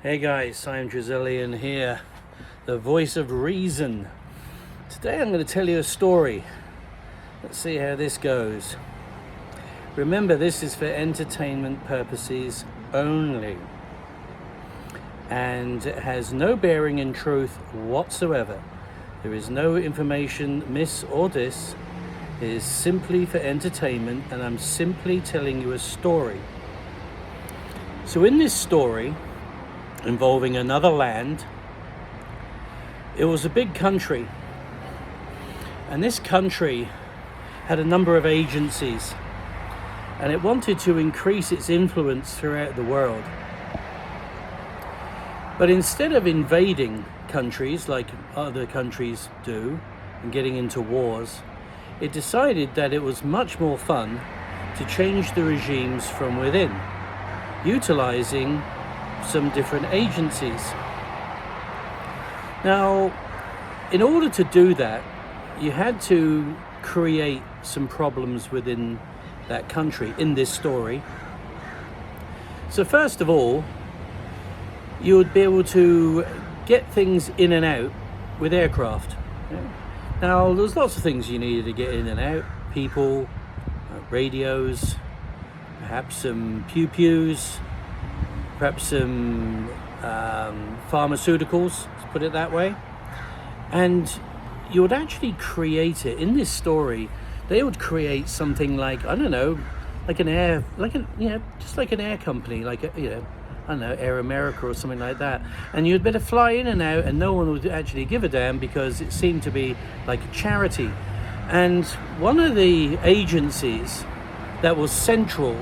Hey guys, I'm Drizzellian here, the voice of reason. Today I'm going to tell you a story. Let's see how this goes. Remember, this is for entertainment purposes only, and it has no bearing in truth whatsoever. There is no information, miss or dis. It is simply for entertainment, and I'm simply telling you a story. So in this story, involving another land, it was a big country, and this country had a number of agencies, and it wanted to increase its influence throughout the world. But instead of invading countries like other countries do and getting into wars, it decided that it was much more fun to change the regimes from within, utilizing some different agencies. Now, in order to do that, you had to create some problems within that country in this story. So first of all, you would be able to get things in and out with aircraft. Now, there's lots of things you needed to get in and out. People, radios, perhaps some pew-pews, perhaps some pharmaceuticals, let's put it that way. And you would actually create it. In this story, they would create something like, I don't know, like an air, just like an air company, like, I don't know, Air America or something like that. And you'd better fly in and out, and no one would actually give a damn because it seemed to be like a charity. And one of the agencies that was central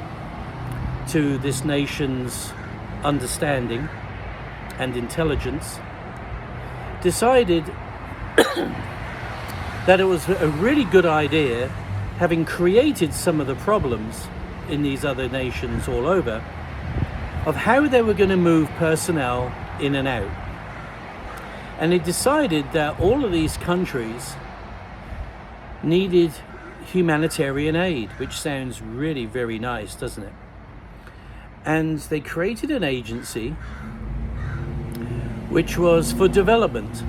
to this nation's understanding and intelligence decided that it was a really good idea, having created some of the problems in these other nations all over, of how they were going to move personnel in and out. And it decided that all of these countries needed humanitarian aid, which sounds really very nice, doesn't it? And they created an agency which was for development.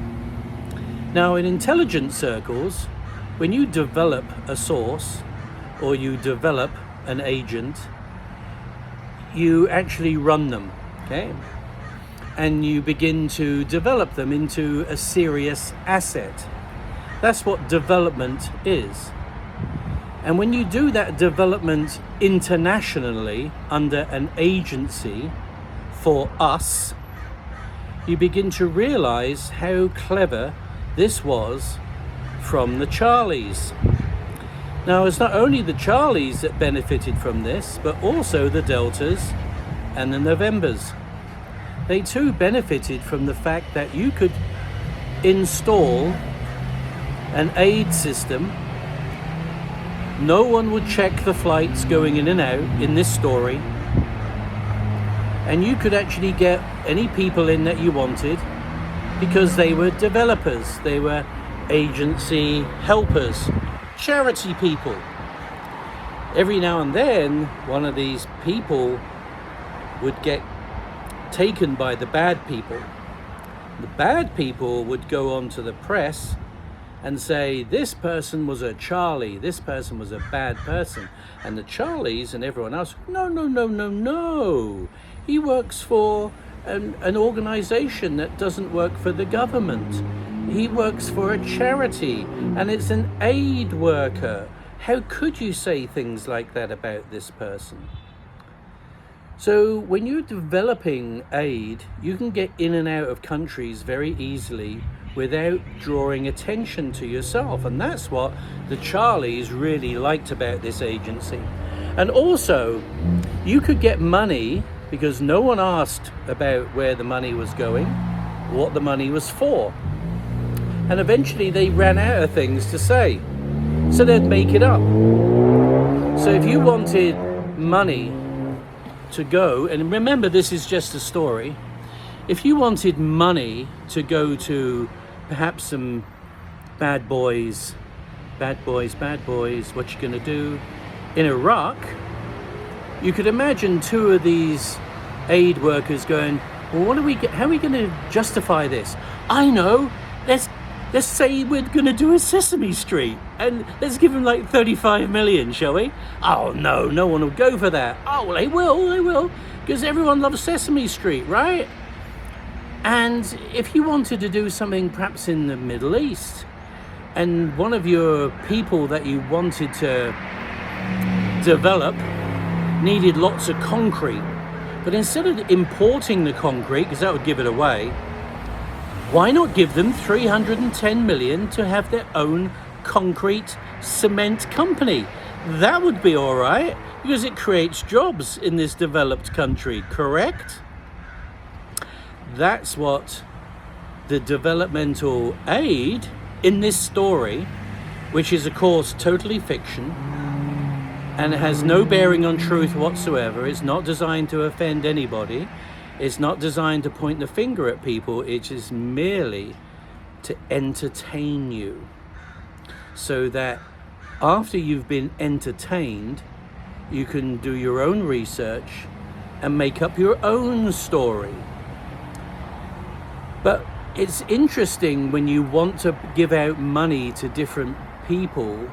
Now, in intelligence circles, when you develop a source or you develop an agent, you actually run them, okay? And you begin to develop them into a serious asset. That's what development is. And when you do that development internationally under an agency for us, you begin to realize how clever this was from the Charlies. Now, it's not only the Charlies that benefited from this, but also the Deltas and the Novembers. They too benefited from the fact that you could install an aid system. No one would check the flights going in and out in this story. And you could actually get any people in that you wanted because they were developers, they were agency helpers, charity people. Every now and then, one of these people would get taken by the bad people. The bad people would go on to the press and say, this person was a Charlie, this person was a bad person. And the Charlies and everyone else, no. He works for an organization that doesn't work for the government. He works for a charity, and it's an aid worker. How could you say things like that about this person? So when you're developing aid, you can get in and out of countries very easily without drawing attention to yourself. And that's what the Charlies really liked about this agency. And also, you could get money because no one asked about where the money was going, what the money was for. And eventually they ran out of things to say, so they'd make it up. So if you wanted money to go, and remember this is just a story, if you wanted money to go to perhaps some bad boys, what you gonna do in Iraq, you could imagine two of these aid workers going, Well, how are we going to justify this? I know. Let's say we're going to do a Sesame Street, and let's give them like 35 million, shall we? Oh no one will go for that. Oh, well, they will, because everyone loves Sesame Street, right? And if you wanted to do something perhaps in the Middle East, and one of your people that you wanted to develop needed lots of concrete, but instead of importing the concrete, because that would give it away, why not give them 310 million to have their own concrete cement company? That would be all right, because it creates jobs in this developed country, correct? That's what the developmental aid in this story, which is of course totally fiction and it has no bearing on truth whatsoever. It's not designed to offend anybody. It's not designed to point the finger at people. It is merely to entertain you, so that after you've been entertained, you can do your own research and make up your own story. But it's interesting when you want to give out money to different people,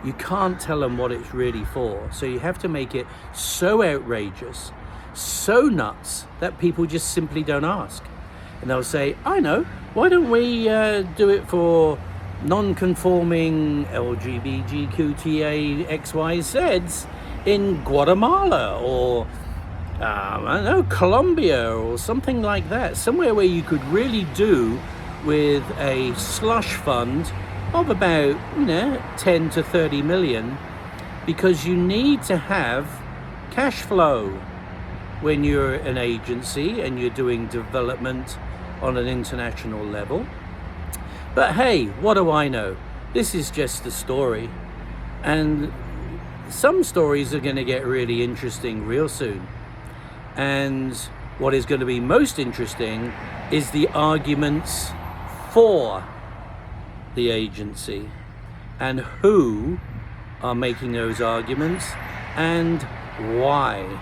you can't tell them what it's really for. So you have to make it so outrageous, so nuts, that people just simply don't ask. And they'll say, I know, why don't we do it for non-conforming LGBTQTA XYZs in Guatemala or I don't know, Colombia or something like that. Somewhere where you could really do with a slush fund of about 10 to 30 million, because you need to have cash flow when you're an agency and you're doing development on an international level. But hey, what do I know? This is just a story, and some stories are going to get really interesting real soon. And what is going to be most interesting is the arguments for the agency and who are making those arguments and why.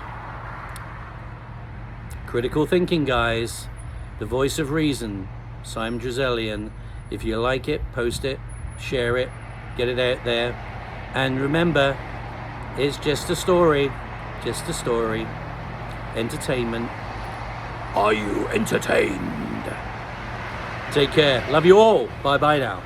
Critical thinking, guys. The voice of reason. Simon Drizelian. If you like it, post it, share it, get it out there. And remember, it's just a story. Just a story. Entertainment. Are you entertained? Take care. Love you all. Bye bye now.